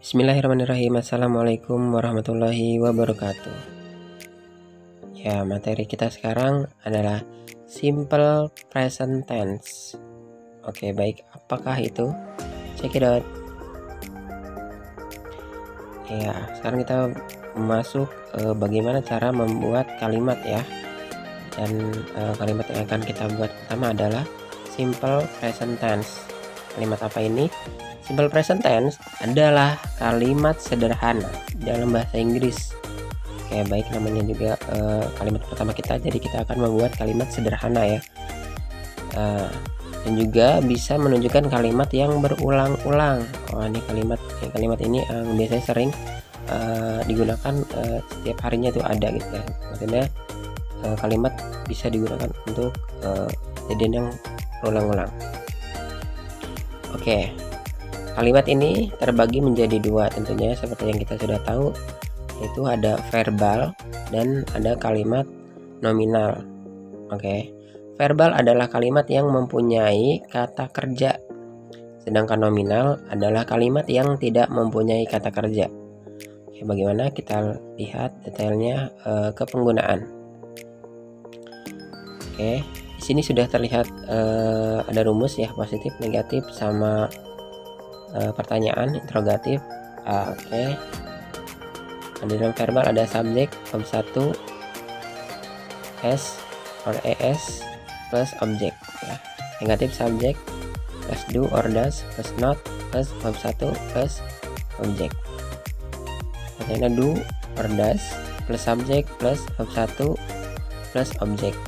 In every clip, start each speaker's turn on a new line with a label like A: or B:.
A: Bismillahirrahmanirrahim. Assalamualaikum warahmatullahi wabarakatuh. Ya, materi kita sekarang adalah simple present tense. Oke, baik. Apakah itu? Check it out. Ya, sekarang kita masuk bagaimana cara membuat kalimat ya. Dan kalimat yang akan kita buat pertama adalah simple present tense. Kalimat apa ini? Simple present tense adalah kalimat sederhana dalam bahasa Inggris. Oke, baik, namanya juga kalimat pertama kita, jadi kita akan membuat kalimat sederhana ya. Dan juga bisa menunjukkan kalimat yang berulang-ulang. Oh, ini kalimat ini yang biasanya sering digunakan setiap harinya itu ada gitu ya. Maksudnya kalimat bisa digunakan untuk kejadian yang berulang-ulang. Oke. Kalimat ini terbagi menjadi dua tentunya, seperti yang kita sudah tahu, yaitu ada verbal dan ada kalimat nominal. Oke. Verbal adalah kalimat yang mempunyai kata kerja, sedangkan nominal adalah kalimat yang tidak mempunyai kata kerja. Oke, bagaimana? Kita lihat detailnya ke penggunaan. Oke, di sini sudah terlihat ada rumus ya, positif, negatif, sama pertanyaan interrogatif. Oke. Di dalam verbal ada subjek, verb 1, s or es plus objek ya. Negatif subjek plus do or does plus not plus verb 1 plus objek. Artinya do or does plus subjek plus verb 1 plus objek.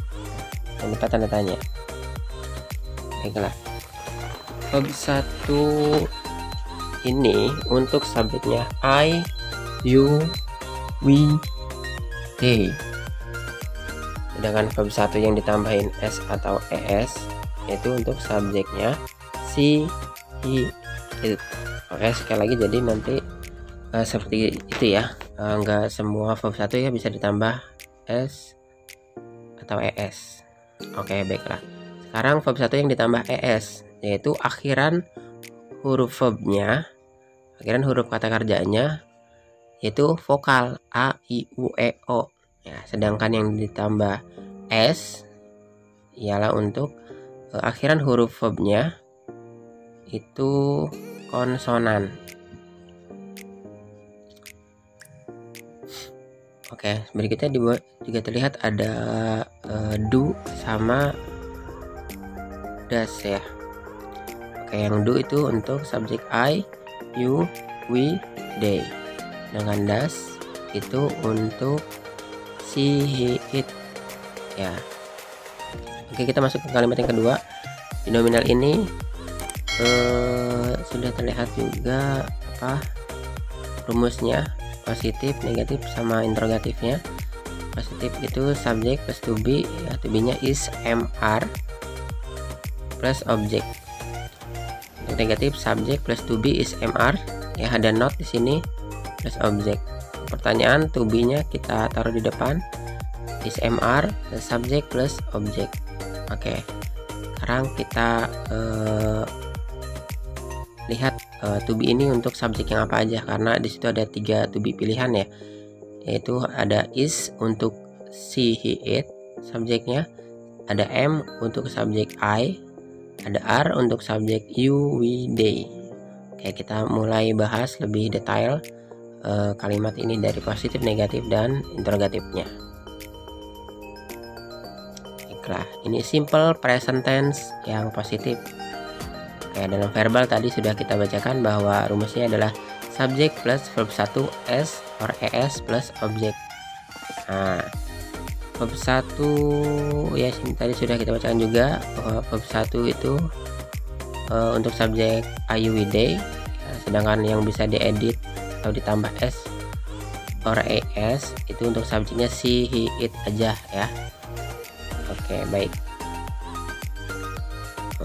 A: Jangan lupa tanda tanya. Baiklah. Verb 1 ini untuk subjeknya I, you, we, they. Sedangkan verb 1 yang ditambahin s atau es itu untuk subjeknya she, he, it. Oke, sekali lagi, jadi nanti seperti itu ya. Enggak semua verb 1 ya bisa ditambah s atau es. Oke, baiklah. Sekarang verb 1 yang ditambah es, yaitu akhiran huruf verbnya, akhiran huruf kata kerjanya yaitu vokal a, i, u, e, o ya. Sedangkan yang ditambah s ialah untuk akhiran huruf verbnya itu konsonan. Oke, berikutnya juga terlihat ada do sama does ya. Oke, yang do itu untuk subjek I, you, we, they. Dengan does itu untuk she, he, it ya. Oke, kita masuk ke kalimat yang kedua. Di nominal ini sudah terlihat juga rumusnya, positif, negatif, sama interrogatifnya. Positif itu subjek plus to be ya, to be nya is, mr plus objek. Untuk negatif, subjek plus to be is mr ya, ada not di sini plus objek. Pertanyaan, to be nya kita taruh di depan, is mr plus subjek plus objek. Oke, sekarang kita lihat to be ini untuk subjek yang apa aja, karena di situ ada 3 to be pilihan ya, yaitu ada is untuk she, he, it subjeknya, ada m untuk subjek I, ada R untuk subjek you, we, they. Oke, kita mulai bahas lebih detail kalimat ini dari positif, negatif, dan interrogatifnya. Baiklah, ini simple present tense yang positif. Oke, dalam verbal tadi sudah kita bacakan bahwa rumusnya adalah subjek plus verb 1 s or es plus objek. Nah, verb 1 ya, tadi sudah kita bacakan juga bahwa verb 1 itu untuk subjek I, you, we, they ya, sedangkan yang bisa diedit atau ditambah s or es itu untuk subjeknya she, he, it aja ya. Oke, baik.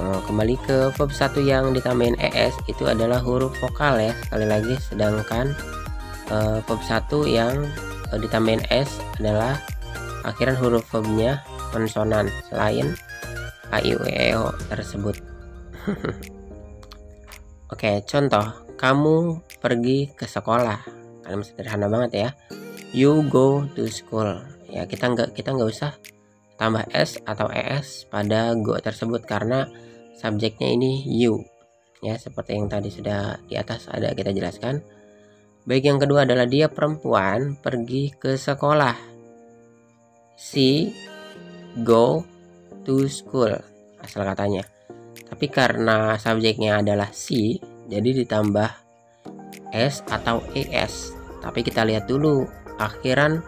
A: Kembali ke verb 1 yang ditambahin es itu adalah huruf vokal ya, sekali lagi, sedangkan verb 1 yang ditambahin s adalah akhiran huruf verbnya konsonan selain a, i, u, e, o tersebut. Oke, contoh kamu pergi ke sekolah. Kalimat sederhana banget ya. You go to school. Ya, kita nggak usah tambah s atau es pada go tersebut karena subjeknya ini you. Ya, seperti yang tadi sudah di atas ada kita jelaskan. Baik, yang kedua adalah dia perempuan pergi ke sekolah. She go to school asal katanya. Tapi karena subjeknya adalah she, jadi ditambah s atau es. Tapi kita lihat dulu akhiran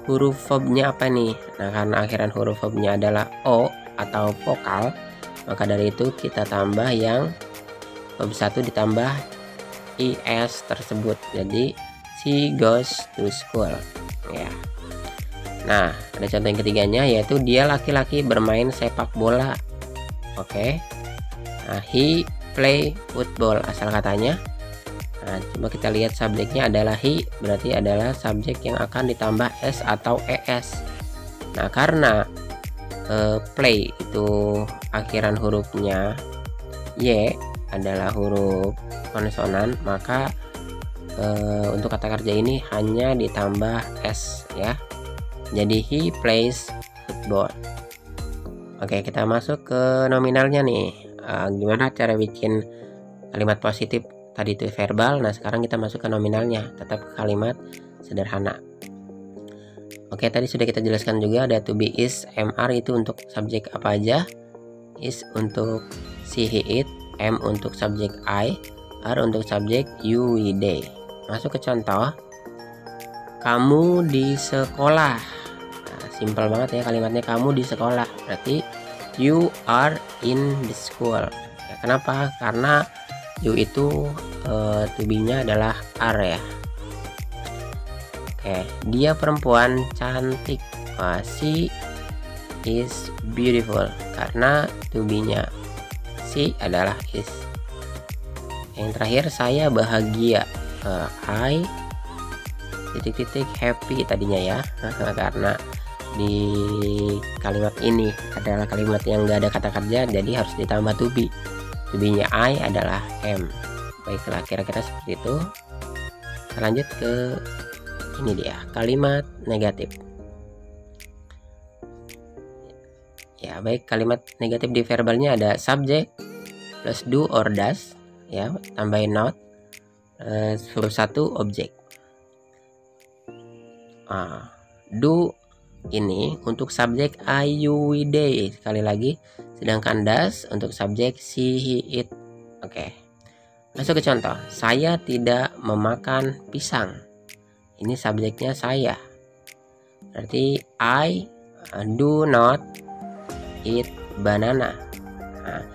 A: huruf verbnya apa nih. Nah, karena akhiran huruf verbnya adalah o atau vokal, maka dari itu kita tambah yang verb 1 ditambah es tersebut. Jadi she goes to school ya. Nah, ada contoh yang ketiganya yaitu dia laki-laki bermain sepak bola. Oke. Nah, he play football asal katanya. Nah, coba kita lihat subjeknya adalah he, berarti adalah subjek yang akan ditambah s atau es. Nah, karena play itu akhiran hurufnya y adalah huruf konsonan, maka untuk kata kerja ini hanya ditambah s ya. Jadi he plays football. Oke, kita masuk ke nominalnya nih. Gimana cara bikin kalimat positif? Tadi itu verbal, nah sekarang kita masuk ke nominalnya, tetap kalimat sederhana. Oke, tadi sudah kita jelaskan juga ada to be, is, mr itu untuk subjek apa aja. Is untuk she, he, it, m untuk subjek I, r untuk subjek you, we, they. Masuk ke contoh. Kamu di sekolah. Nah, simpel banget ya kalimatnya, kamu di sekolah. Berarti you are in the school. Ya, kenapa? Karena you itu to be-nya adalah are ya. Oke, dia perempuan cantik. She is beautiful karena to be-nya she adalah is. Yang terakhir, saya bahagia. I titik-titik happy tadinya ya. Karena di kalimat ini adalah kalimat yang gak ada kata kerja, jadi harus ditambah to be. To be-nya I adalah am. Baiklah, kira-kira seperti itu. Kita lanjut ke ini dia, kalimat negatif. Ya, baik, kalimat negatif di verbalnya ada subjek plus do or does ya, tambahin not, verb 1 objek. Do ini untuk subjek I, you, we, they sekali lagi, sedangkan does untuk subjek she, he, it. Oke. Masuk ke contoh. Saya tidak memakan pisang. Ini subjeknya saya. Berarti I do not eat banana. Nah,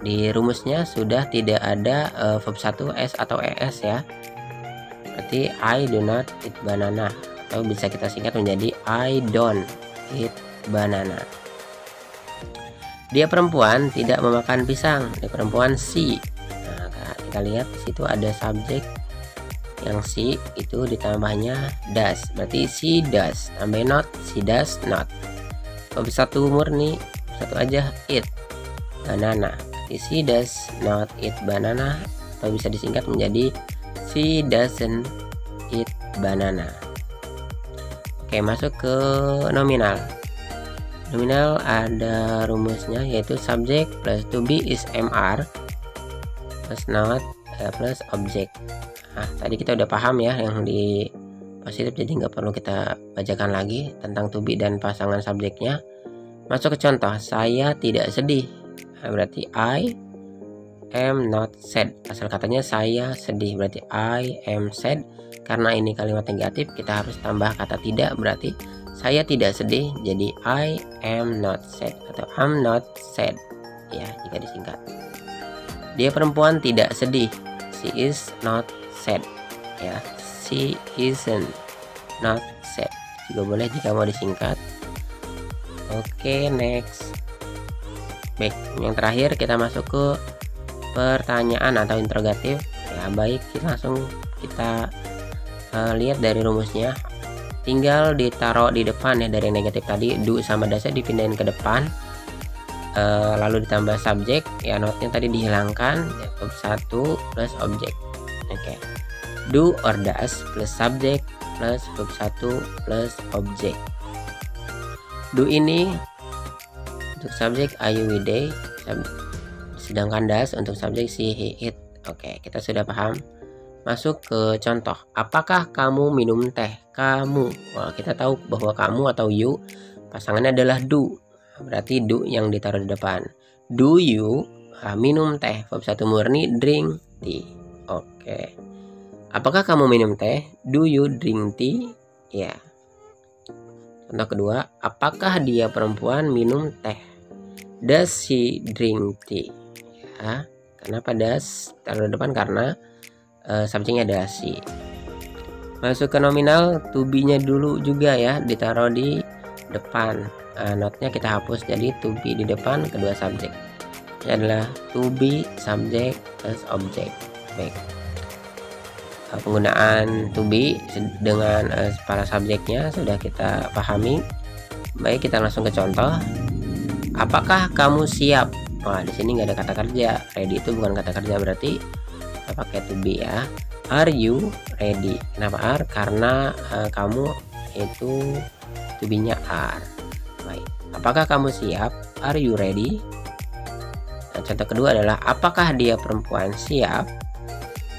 A: di rumusnya sudah tidak ada verb 1 s atau es ya. Berarti I do not eat banana, atau bisa kita singkat menjadi I don't eat banana. Dia perempuan tidak memakan pisang. Dia perempuan she. Nah, kita lihat di situ ada subjek yang she itu ditambahnya does. Berarti she does. Tambah not, she does not. Verb 1 murni, satu aja eat banana. Berarti she does not eat banana, atau bisa disingkat menjadi she doesn't eat banana. Oke, masuk ke nominal. Nominal ada rumusnya yaitu subjek plus to be is mr plus not plus objek. Nah, tadi kita udah paham ya yang di positif, jadi nggak perlu kita bacakan lagi tentang to be dan pasangan subjeknya. Masuk ke contoh. Saya tidak sedih. Nah, berarti I am not sad. Asal katanya saya sedih, berarti I am sad. Karena ini kalimat negatif, kita harus tambah kata tidak, berarti saya tidak sedih, jadi I am not sad atau I'm not sad ya jika disingkat. Dia perempuan tidak sedih. She is not sad ya. She isn't not sad juga boleh jika mau disingkat. Oke, next. Baik, yang terakhir kita masuk ke pertanyaan atau interrogatif ya. Baik, langsung kita lihat dari rumusnya. Tinggal ditaruh di depan ya, dari negatif tadi do sama dasnya dipindahin ke depan, lalu ditambah subjek ya, notnya tadi dihilangkan ya, verb 1 plus objek. Oke. Do or does plus subjek plus verb 1 plus objek. Do ini untuk subjek I, you, we, they, sedangkan does untuk subjek she, he, it. Oke, kita sudah paham. Masuk ke contoh. Apakah kamu minum teh? Kamu. Wah, kita tahu bahwa kamu atau you pasangannya adalah do. Berarti do yang ditaruh di depan. Do you minum teh? Verb 1 murni, drink tea. Oke. Apakah kamu minum teh? Do you drink tea? Ya. Contoh kedua, apakah dia perempuan minum teh? Does she drink tea? Ya. Kenapa does taruh di depan? Karena subjeknya adalah she. Masuk ke nominal, to be-nya dulu juga ya, ditaruh di depan. Notnya kita hapus, jadi to be di depan kedua subjek. Ini adalah to be subjek plus objek. Baik. Penggunaan to be dengan para subjeknya sudah kita pahami. Baik, kita langsung ke contoh. Apakah kamu siap? Wah, di sini nggak ada kata kerja. Ready itu bukan kata kerja, berarti kita pakai to be ya. Are you ready? Kenapa are? Karena kamu itu to be-nya are. Baik. Apakah kamu siap? Are you ready? Nah, contoh kedua adalah apakah dia perempuan? Siap.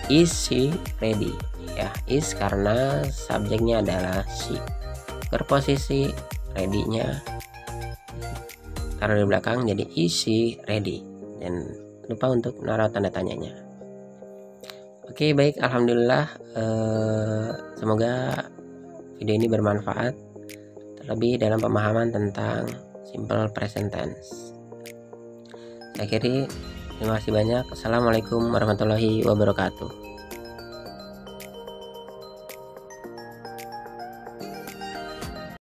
A: Is she ready? Ya, is karena subjeknya adalah she. Berposisi ready-nya taruh di belakang, jadi is she ready? Dan lupa untuk naruh tanda tanyanya. Oke, baik, alhamdulillah. Semoga video ini bermanfaat, terlebih dalam pemahaman tentang simple present tense. Saya akhiri, terima kasih banyak. Assalamualaikum warahmatullahi wabarakatuh.